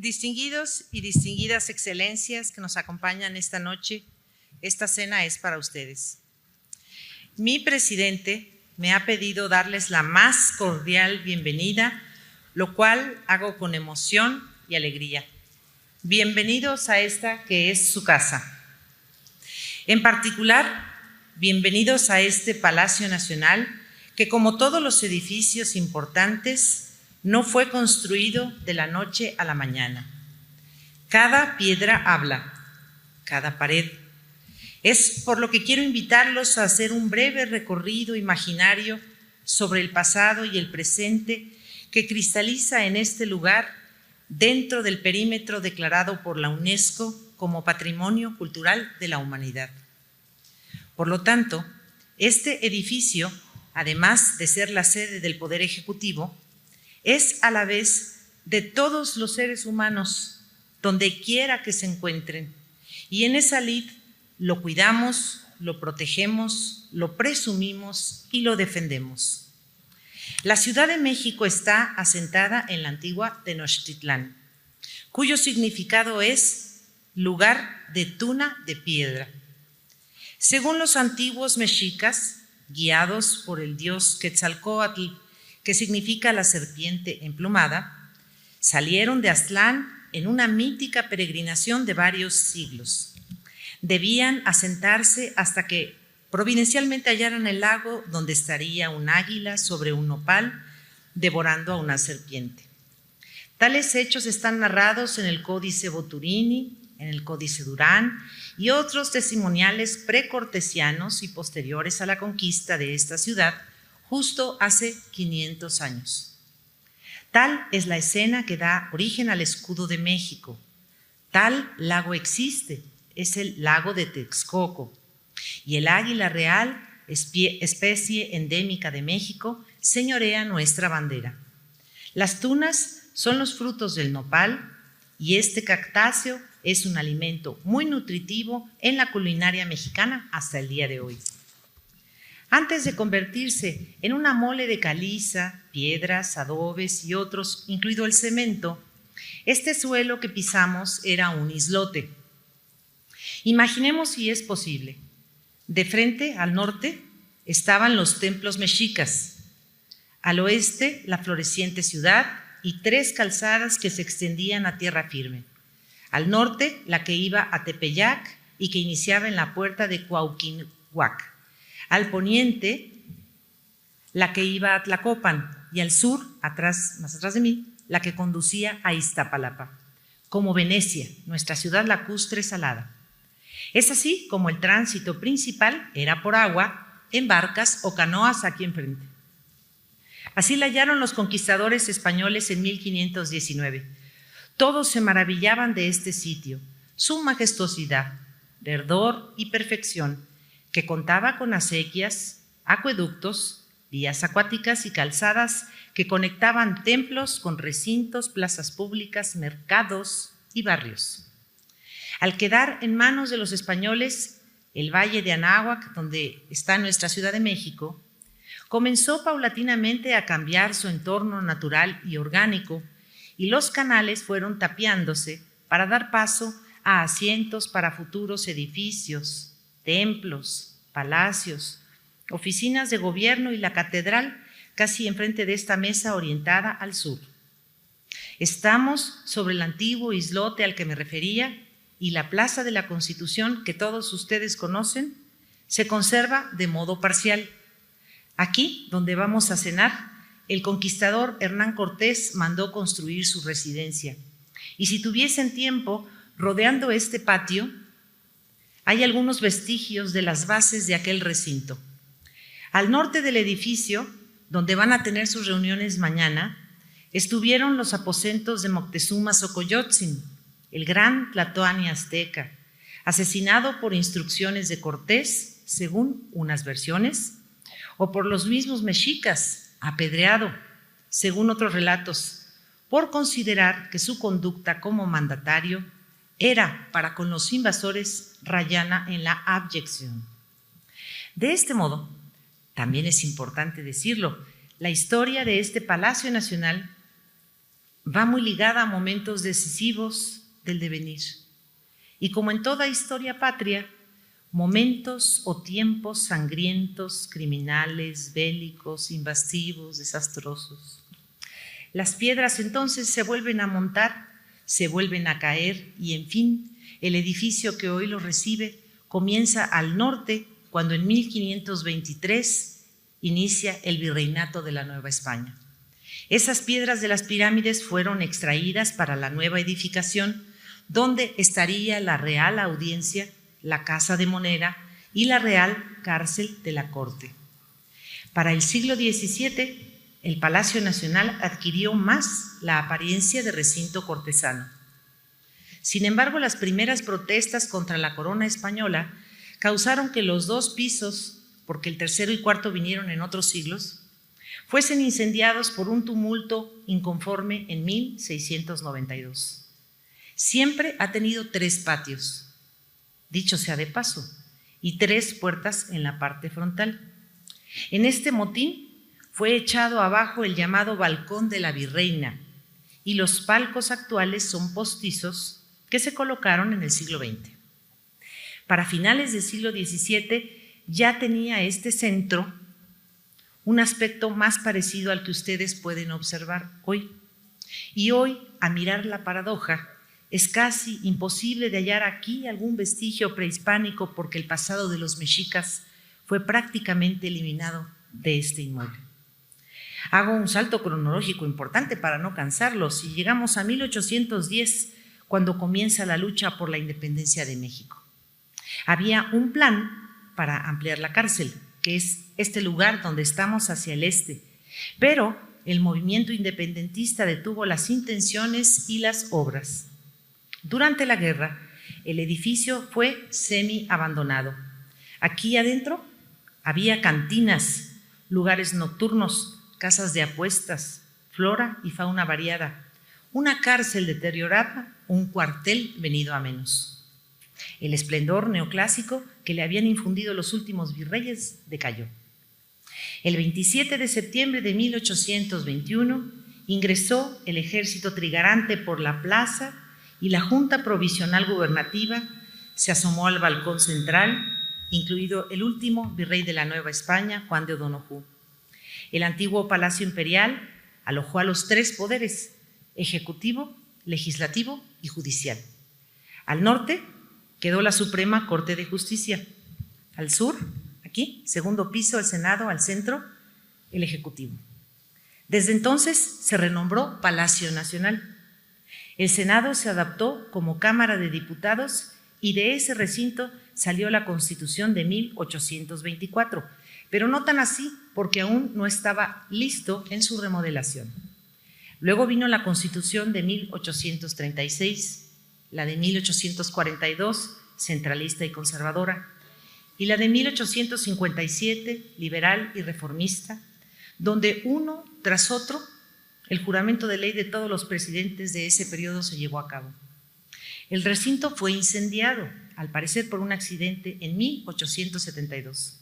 Distinguidos y distinguidas excelencias que nos acompañan esta noche, esta cena es para ustedes. Mi presidente me ha pedido darles la más cordial bienvenida, lo cual hago con emoción y alegría. Bienvenidos a esta que es su casa. En particular, bienvenidos a este Palacio Nacional, que como todos los edificios importantes, no fue construido de la noche a la mañana. Cada piedra habla, cada pared. Es por lo que quiero invitarlos a hacer un breve recorrido imaginario sobre el pasado y el presente que cristaliza en este lugar dentro del perímetro declarado por la UNESCO como Patrimonio Cultural de la Humanidad. Por lo tanto, este edificio, además de ser la sede del Poder Ejecutivo, es a la vez de todos los seres humanos, donde quiera que se encuentren. Y en esa lid lo cuidamos, lo protegemos, lo presumimos y lo defendemos. La Ciudad de México está asentada en la antigua Tenochtitlán, cuyo significado es lugar de tuna de piedra. Según los antiguos mexicas, guiados por el dios Quetzalcóatl, que significa la serpiente emplumada, salieron de Aztlán en una mítica peregrinación de varios siglos. Debían asentarse hasta que providencialmente hallaran el lago donde estaría un águila sobre un nopal devorando a una serpiente. Tales hechos están narrados en el Códice Boturini, en el Códice Durán y otros testimoniales precortesianos y posteriores a la conquista de esta ciudad, justo hace 500 años. Tal es la escena que da origen al escudo de México. Tal lago existe, es el lago de Texcoco. Y el águila real, especie endémica de México, señorea nuestra bandera. Las tunas son los frutos del nopal y este cactáceo es un alimento muy nutritivo en la culinaria mexicana hasta el día de hoy. Antes de convertirse en una mole de caliza, piedras, adobes y otros, incluido el cemento, este suelo que pisamos era un islote. Imaginemos si es posible. De frente, al norte, estaban los templos mexicas. Al oeste, la floreciente ciudad y 3 calzadas que se extendían a tierra firme. Al norte, la que iba a Tepeyac y que iniciaba en la puerta de Cuauhtémoc. Al poniente, la que iba a Tlacopan, y al sur, más atrás de mí, la que conducía a Iztapalapa, como Venecia, nuestra ciudad lacustre salada. Es así como el tránsito principal era por agua, en barcas o canoas aquí enfrente. Así la hallaron los conquistadores españoles en 1519. Todos se maravillaban de este sitio, su majestuosidad, verdor y perfección, que contaba con acequias, acueductos, vías acuáticas y calzadas que conectaban templos con recintos, plazas públicas, mercados y barrios. Al quedar en manos de los españoles el valle de Anáhuac, donde está nuestra Ciudad de México, comenzó paulatinamente a cambiar su entorno natural y orgánico, y los canales fueron tapiándose para dar paso a asientos para futuros edificios, templos, palacios, oficinas de gobierno y la catedral casi enfrente de esta mesa orientada al sur. Estamos sobre el antiguo islote al que me refería y la Plaza de la Constitución, que todos ustedes conocen, se conserva de modo parcial. Aquí, donde vamos a cenar, el conquistador Hernán Cortés mandó construir su residencia. Y si tuviesen tiempo, rodeando este patio, hay algunos vestigios de las bases de aquel recinto. Al norte del edificio, donde van a tener sus reuniones mañana, estuvieron los aposentos de Moctezuma Xocoyotzin, el gran tlatoani azteca, asesinado por instrucciones de Cortés, según unas versiones, o por los mismos mexicas, apedreado, según otros relatos, por considerar que su conducta como mandatario era para con los invasores rayana en la abyección. De este modo, también es importante decirlo, la historia de este Palacio Nacional va muy ligada a momentos decisivos del devenir. Y como en toda historia patria, momentos o tiempos sangrientos, criminales, bélicos, invasivos, desastrosos. Las piedras entonces se vuelven a montar, se vuelven a caer y, en fin, el edificio que hoy lo recibe comienza al norte cuando en 1523 inicia el virreinato de la Nueva España. Esas piedras de las pirámides fueron extraídas para la nueva edificación, donde estaría la Real Audiencia, la Casa de Moneda y la Real Cárcel de la Corte. Para el siglo XVII, el Palacio Nacional adquirió más la apariencia de recinto cortesano. Sin embargo, las primeras protestas contra la corona española causaron que los dos pisos, porque el tercero y cuarto vinieron en otros siglos, fuesen incendiados por un tumulto inconforme en 1692. Siempre ha tenido 3 patios, dicho sea de paso, y 3 puertas en la parte frontal. En este motín fue echado abajo el llamado balcón de la Virreina y los palcos actuales son postizos que se colocaron en el siglo XX. Para finales del siglo XVII ya tenía este centro un aspecto más parecido al que ustedes pueden observar hoy. Y hoy, a mirar la paradoja, es casi imposible de hallar aquí algún vestigio prehispánico porque el pasado de los mexicas fue prácticamente eliminado de este inmueble. Hago un salto cronológico importante para no cansarlos y llegamos a 1810, cuando comienza la lucha por la independencia de México. Había un plan para ampliar la cárcel, que es este lugar donde estamos hacia el este, pero el movimiento independentista detuvo las intenciones y las obras. Durante la guerra, el edificio fue semi-abandonado. Aquí adentro había cantinas, lugares nocturnos, casas de apuestas, flora y fauna variada, una cárcel deteriorada, un cuartel venido a menos. El esplendor neoclásico que le habían infundido los últimos virreyes decayó. El 27 de septiembre de 1821 ingresó el ejército trigarante por la plaza y la Junta Provisional Gubernativa se asomó al balcón central, incluido el último virrey de la Nueva España, Juan de O'Donojú. El antiguo Palacio Imperial alojó a los 3 poderes: ejecutivo, legislativo y judicial. Al norte quedó la Suprema Corte de Justicia. Al sur, aquí, segundo piso, el Senado; al centro, el Ejecutivo. Desde entonces se renombró Palacio Nacional. El Senado se adaptó como Cámara de Diputados y de ese recinto salió la Constitución de 1824, pero no tan así porque aún no estaba listo en su remodelación. Luego vino la Constitución de 1836, la de 1842, centralista y conservadora, y la de 1857, liberal y reformista, donde uno tras otro el juramento de ley de todos los presidentes de ese periodo se llevó a cabo. El recinto fue incendiado, al parecer por un accidente, en 1872.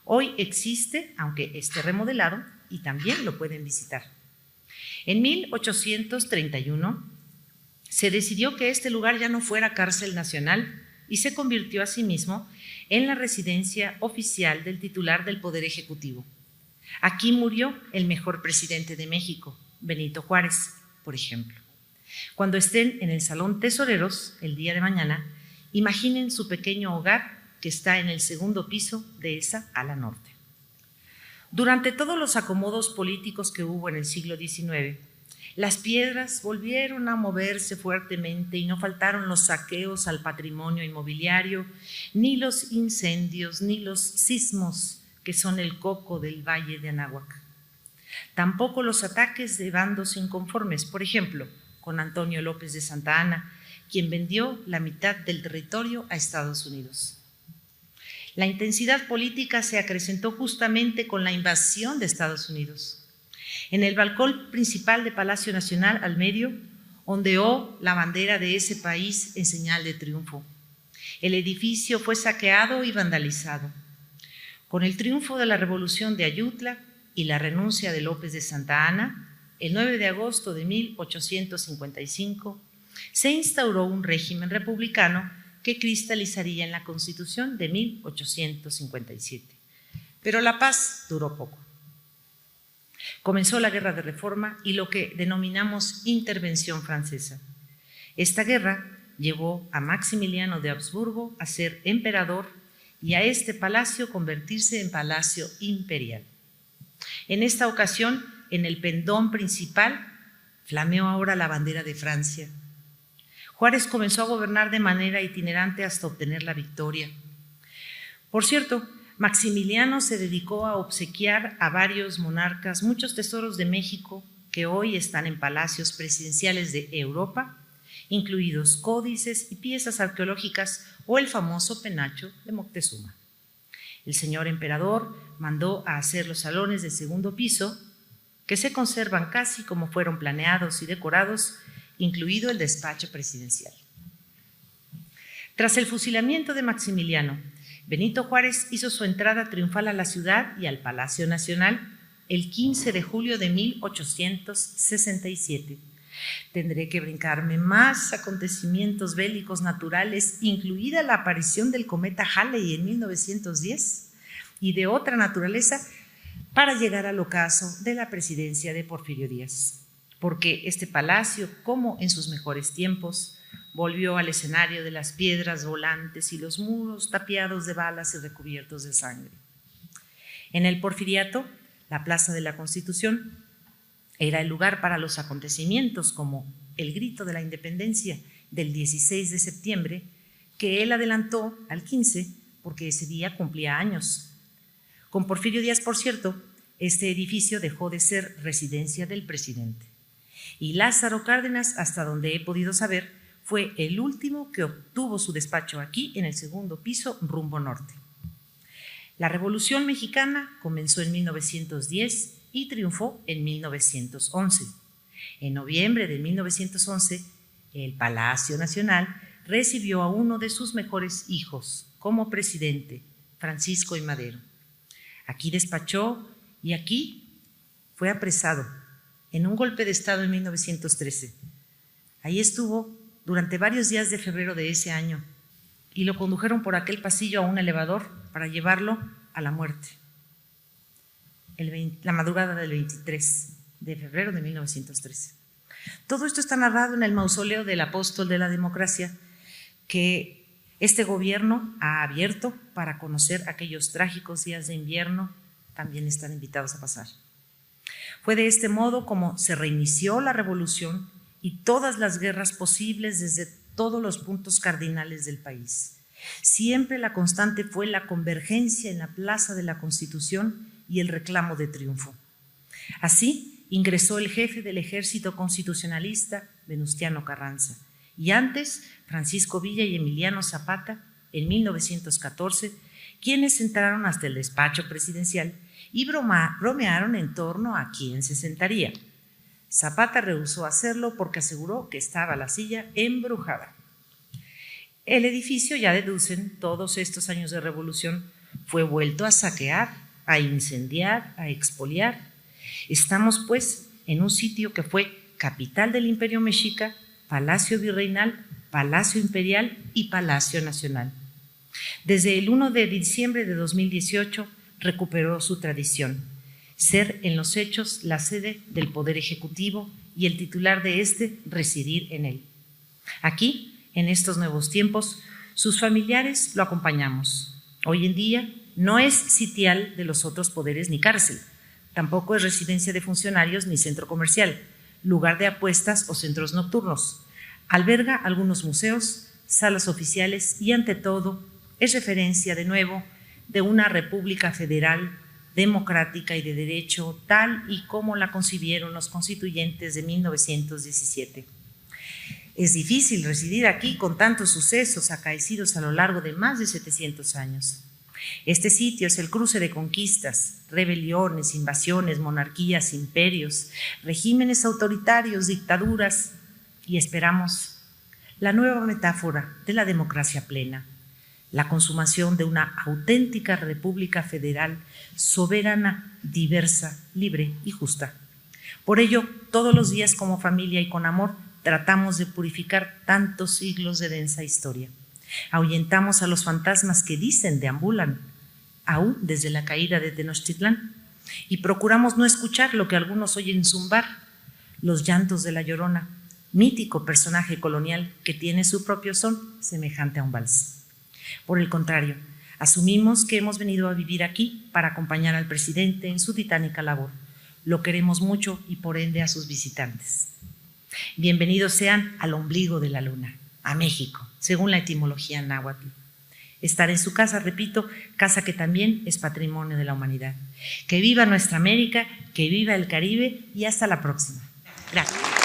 Hoy existe, aunque esté remodelado, y también lo pueden visitar. En 1831 se decidió que este lugar ya no fuera cárcel nacional y se convirtió asimismo en la residencia oficial del titular del Poder Ejecutivo. Aquí murió el mejor presidente de México, Benito Juárez, por ejemplo. Cuando estén en el Salón Tesoreros el día de mañana, imaginen su pequeño hogar que está en el segundo piso de esa ala norte. Durante todos los acomodos políticos que hubo en el siglo XIX, las piedras volvieron a moverse fuertemente y no faltaron los saqueos al patrimonio inmobiliario, ni los incendios, ni los sismos que son el coco del Valle de Anáhuac. Tampoco los ataques de bandos inconformes, por ejemplo, con Antonio López de Santa Anna, quien vendió la mitad del territorio a Estados Unidos. La intensidad política se acrecentó justamente con la invasión de Estados Unidos. En el balcón principal de Palacio Nacional, al medio, ondeó la bandera de ese país en señal de triunfo. El edificio fue saqueado y vandalizado. Con el triunfo de la Revolución de Ayutla y la renuncia de López de Santa Anna, el 9 de agosto de 1855, se instauró un régimen republicano que cristalizaría en la Constitución de 1857. Pero la paz duró poco. Comenzó la Guerra de Reforma y lo que denominamos Intervención Francesa. Esta guerra llevó a Maximiliano de Habsburgo a ser emperador y a este palacio convertirse en palacio imperial. En esta ocasión, en el pendón principal, flameó ahora la bandera de Francia. Juárez comenzó a gobernar de manera itinerante hasta obtener la victoria. Por cierto, Maximiliano se dedicó a obsequiar a varios monarcas muchos tesoros de México que hoy están en palacios presidenciales de Europa, incluidos códices y piezas arqueológicas o el famoso penacho de Moctezuma. El señor emperador mandó a hacer los salones del segundo piso, que se conservan casi como fueron planeados y decorados, incluido el despacho presidencial. Tras el fusilamiento de Maximiliano, Benito Juárez hizo su entrada triunfal a la ciudad y al Palacio Nacional el 15 de julio de 1867. Tendré que brincarme más acontecimientos bélicos naturales, incluida la aparición del cometa Halley en 1910 y de otra naturaleza, para llegar al ocaso de la presidencia de Porfirio Díaz. Porque este palacio, como en sus mejores tiempos, volvió al escenario de las piedras volantes y los muros tapiados de balas y recubiertos de sangre. En el Porfiriato, la Plaza de la Constitución era el lugar para los acontecimientos como el grito de la independencia del 16 de septiembre, que él adelantó al 15 porque ese día cumplía años. Con Porfirio Díaz, por cierto, este edificio dejó de ser residencia del presidente. Y Lázaro Cárdenas, hasta donde he podido saber, fue el último que obtuvo su despacho aquí en el segundo piso rumbo norte. La Revolución Mexicana comenzó en 1910 y triunfó en 1911. En noviembre de 1911, el Palacio Nacional recibió a uno de sus mejores hijos como presidente, Francisco I. Madero. Aquí despachó y aquí fue apresado en un golpe de Estado en 1913. Ahí estuvo durante varios días de febrero de ese año y lo condujeron por aquel pasillo a un elevador para llevarlo a la muerte. La madrugada del 23 de febrero de 1913. Todo esto está narrado en el mausoleo del apóstol de la democracia que este gobierno ha abierto para conocer aquellos trágicos días de invierno. También están invitados a pasar. Fue de este modo como se reinició la revolución y todas las guerras posibles desde todos los puntos cardinales del país. Siempre la constante fue la convergencia en la Plaza de la Constitución y el reclamo de triunfo. Así ingresó el jefe del ejército constitucionalista, Venustiano Carranza, y antes Francisco Villa y Emiliano Zapata en 1914, quienes entraron hasta el despacho presidencial y bromearon en torno a quién se sentaría. Zapata rehusó hacerlo porque aseguró que estaba la silla embrujada. El edificio, ya deducen todos estos años de revolución, fue vuelto a saquear, a incendiar, a expoliar. Estamos pues en un sitio que fue capital del Imperio Mexica, Palacio Virreinal, Palacio Imperial y Palacio Nacional. Desde el 1 de diciembre de 2018 recuperó su tradición, ser en los hechos la sede del Poder Ejecutivo y el titular de este residir en él. Aquí, en estos nuevos tiempos, sus familiares lo acompañamos. Hoy en día no es sitial de los otros poderes ni cárcel, tampoco es residencia de funcionarios ni centro comercial, lugar de apuestas o centros nocturnos. Alberga algunos museos, salas oficiales y, ante todo, es referencia de nuevo de una república federal, democrática y de derecho, tal y como la concibieron los constituyentes de 1917. Es difícil residir aquí con tantos sucesos acaecidos a lo largo de más de 700 años. Este sitio es el cruce de conquistas, rebeliones, invasiones, monarquías, imperios, regímenes autoritarios, dictaduras y, esperamos, la nueva metáfora de la democracia plena, la consumación de una auténtica república federal, soberana, diversa, libre y justa. Por ello, todos los días como familia y con amor, tratamos de purificar tantos siglos de densa historia. Ahuyentamos a los fantasmas que dicen deambulan, aún desde la caída de Tenochtitlán, y procuramos no escuchar lo que algunos oyen zumbar, los llantos de la Llorona, mítico personaje colonial que tiene su propio son semejante a un vals. Por el contrario, asumimos que hemos venido a vivir aquí para acompañar al presidente en su titánica labor. Lo queremos mucho y por ende a sus visitantes. Bienvenidos sean al ombligo de la luna, a México, según la etimología náhuatl. Estar en su casa, repito, casa que también es patrimonio de la humanidad. Que viva nuestra América, que viva el Caribe y hasta la próxima. Gracias.